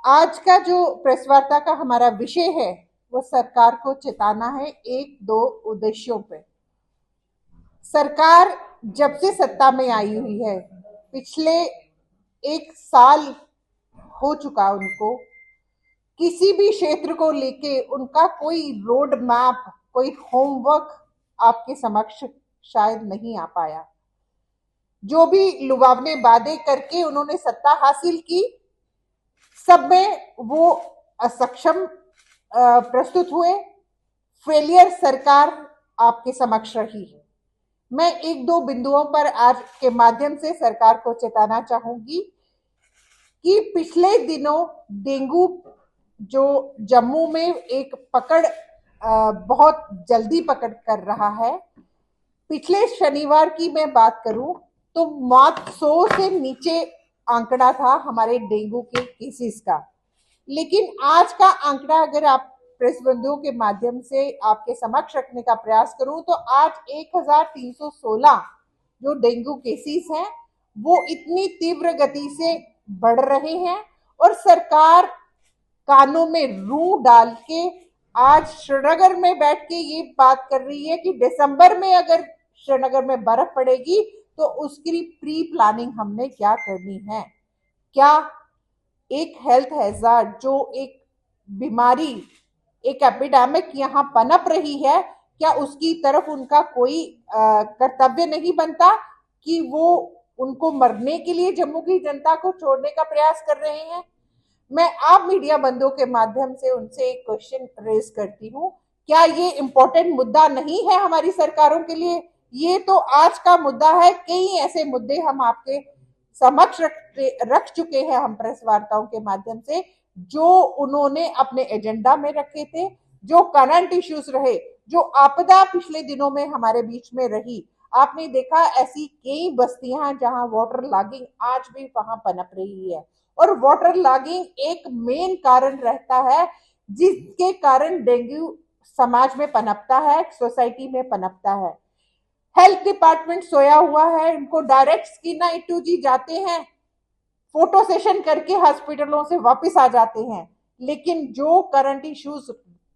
आज का जो प्रेस वार्ता का हमारा विषय है वो सरकार को चेताना है एक दो उद्देश्यों पे। सरकार जब से सत्ता में आई हुई है, पिछले एक साल हो चुका उनको, किसी भी क्षेत्र को लेके उनका कोई रोड मैप, कोई होमवर्क आपके समक्ष शायद नहीं आ पाया। जो भी लुभावने वादे करके उन्होंने सत्ता हासिल की, सब में वो असक्षम प्रस्तुत हुए। फेलियर सरकार आपके समक्ष रही है। मैं एक दो बिंदुओं पर आज के माध्यम से सरकार को चेताना चाहूंगी कि पिछले दिनों डेंगू जो जम्मू में एक पकड़ बहुत जल्दी पकड़ कर रहा है। पिछले शनिवार की मैं बात करूं तो मात्र 100 से नीचे आंकड़ा था हमारे डेंगू के केसेस का। लेकिन आज का आंकड़ा अगर आप प्रेस बंधुओं के माध्यम से आपके समक्ष रखने का प्रयास करूं तो आज 1316 जो डेंगू केसेस हैं वो इतनी तीव्र गति से बढ़ रहे हैं। और सरकार कानों में रूं डाल के आज श्रीनगर में बैठ के ये बात कर रही है कि दिसंबर में अगर श्रीनगर में बर्फ पड़ेगी तो उसकी प्री प्लानिंग हमने क्या करनी है। क्या एक हेल्थ हैजार्ड, जो एक बीमारी, एक एपिडेमिक यहाँ पनप रही है, क्या उसकी तरफ उनका कोई कर्तव्य नहीं बनता कि वो उनको मरने के लिए जम्मू की जनता को छोड़ने का प्रयास कर रहे हैं। मैं आप मीडिया बंधुओं के माध्यम से उनसे एक क्वेश्चन रेज करती हूँ, क्या ये इंपॉर्टेंट मुद्दा नहीं है हमारी सरकारों के लिए? ये तो आज का मुद्दा है। कई ऐसे मुद्दे हम आपके समक्ष रख चुके हैं हम प्रेस वार्ताओं के माध्यम से, जो उन्होंने अपने एजेंडा में रखे थे, जो करंट इश्यूज रहे, जो आपदा पिछले दिनों में हमारे बीच में रही। आपने देखा ऐसी कई बस्तियां जहां वाटर लॉगिंग आज भी वहां पनप रही है। और वाटर लॉगिंग एक मेन कारण रहता है जिसके कारण डेंगू समाज में पनपता है, सोसाइटी में पनपता है। हेल्थ डिपार्टमेंट सोया हुआ है, इनको डायरेक्ट स्कीना E2G जाते हैं, फोटो सेशन करके हॉस्पिटलों से वापस आ जाते हैं। लेकिन जो करंट इश्यूज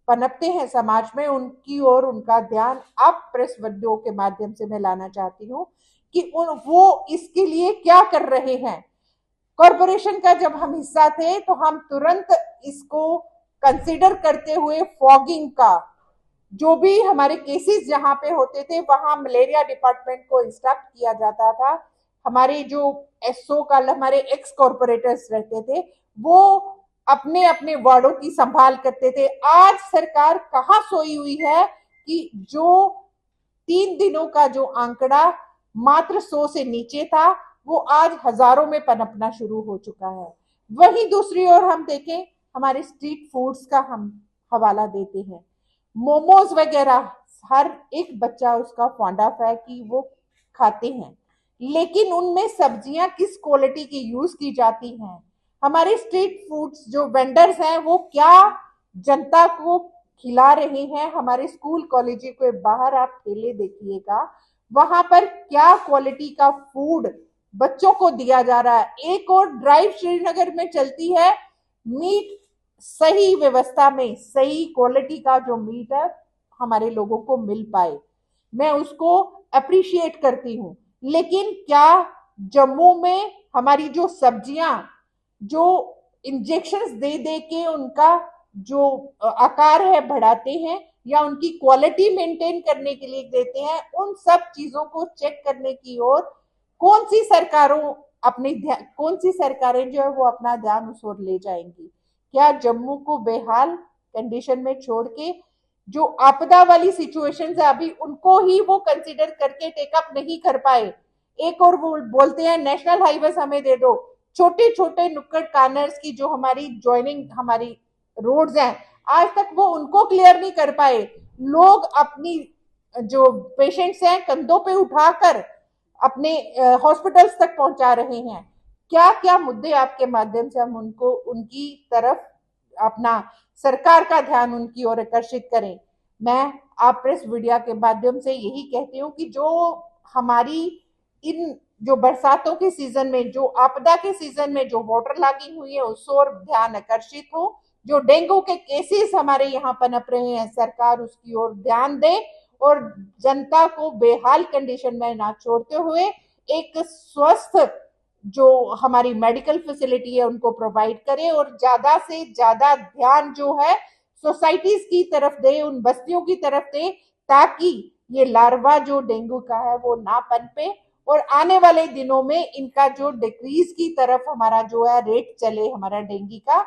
पनपते हैं समाज में, उनकी और उनका ध्यान अब प्रेस बंधुओं के माध्यम से मैं लाना चाहती हूँ कि वो इसके लिए क्या कर रहे हैं। कॉरपोरेशन का जब हम हिस्सा थे तो हम तुरंत इसको कंसिडर करते हुए फॉगिंग का, जो भी हमारे केसेस जहां पे होते थे वहां मलेरिया डिपार्टमेंट को इंस्ट्रक्ट किया जाता था। हमारे जो एसओ का हमारे एक्स कॉर्पोरेटर्स रहते थे वो अपने अपने वार्डों की संभाल करते थे। आज सरकार कहां सोई हुई है कि जो 3 दिनों का जो आंकड़ा मात्र 100 से नीचे था वो आज हजारों में पनपना शुरू हो चुका है। वहीं दूसरी ओर हम देखें, हमारे स्ट्रीट फूड्स का हम हवाला देते हैं, मोमोज वगैरह, हर एक बच्चा उसका फौंडा है कि वो खाते हैं। लेकिन उनमें सब्जियां किस क्वालिटी की यूज की जाती हैं? हमारे स्ट्रीट फूड्स जो वेंडर्स हैं वो क्या जनता को खिला रहे हैं? हमारे स्कूल कॉलेज के बाहर आप ठेले देखिएगा, वहां पर क्या क्वालिटी का फूड बच्चों को दिया जा रहा है। एक और ड्राइव श्रीनगर में चलती है, मीट सही व्यवस्था में सही क्वालिटी का जो मीट है हमारे लोगों को मिल पाए, मैं उसको अप्रिशिएट करती हूँ। लेकिन क्या जम्मू में हमारी जो सब्जियां जो इंजेक्शंस दे दे के उनका जो आकार है बढ़ाते हैं या उनकी क्वालिटी मेंटेन करने के लिए देते हैं, उन सब चीजों को चेक करने की ओर कौन सी सरकारें जो है वो अपना ध्यान उस ओर ले जाएंगी? क्या जम्मू को बेहाल कंडीशन में छोड़ के जो आपदा वाली सिचुएशंस है अभी उनको ही वो कंसीडर करके टेकअप नहीं कर पाए? एक और वो बोलते हैं नेशनल हाईवे हमें दे दो, छोटे छोटे नुक्कड़ कार्नर्स की जो हमारी ज्वाइनिंग हमारी रोड्स हैं आज तक वो उनको क्लियर नहीं कर पाए। लोग अपनी जो पेशेंट्स हैं कंधों पे उठाकर अपने हॉस्पिटल्स तक पहुंचा रहे हैं। क्या क्या मुद्दे आपके माध्यम से हम उनको उनकी तरफ अपना सरकार का ध्यान उनकी ओर आकर्षित करें? मैं आप प्रेस मीडिया के माध्यम से यही कहती हूँ कि जो हमारी इन जो बरसातों के सीजन में, जो आपदा के सीजन में जो वाटर लॉगिंग हुई है उस ओर ध्यान आकर्षित हो। जो डेंगू के केसेस हमारे यहाँ पनप रहे हैं, सरकार उसकी ओर ध्यान दे और जनता को बेहाल कंडीशन में ना छोड़ते हुए एक स्वस्थ जो हमारी मेडिकल फैसिलिटी है उनको प्रोवाइड करे, और ज्यादा से ज्यादा ध्यान जो है सोसाइटीज की तरफ दे, उन बस्तियों की तरफ दे, ताकि ये लार्वा जो डेंगू का है वो ना पनपे और आने वाले दिनों में इनका जो डिक्रीज की तरफ हमारा जो है रेट चले हमारा डेंगू का।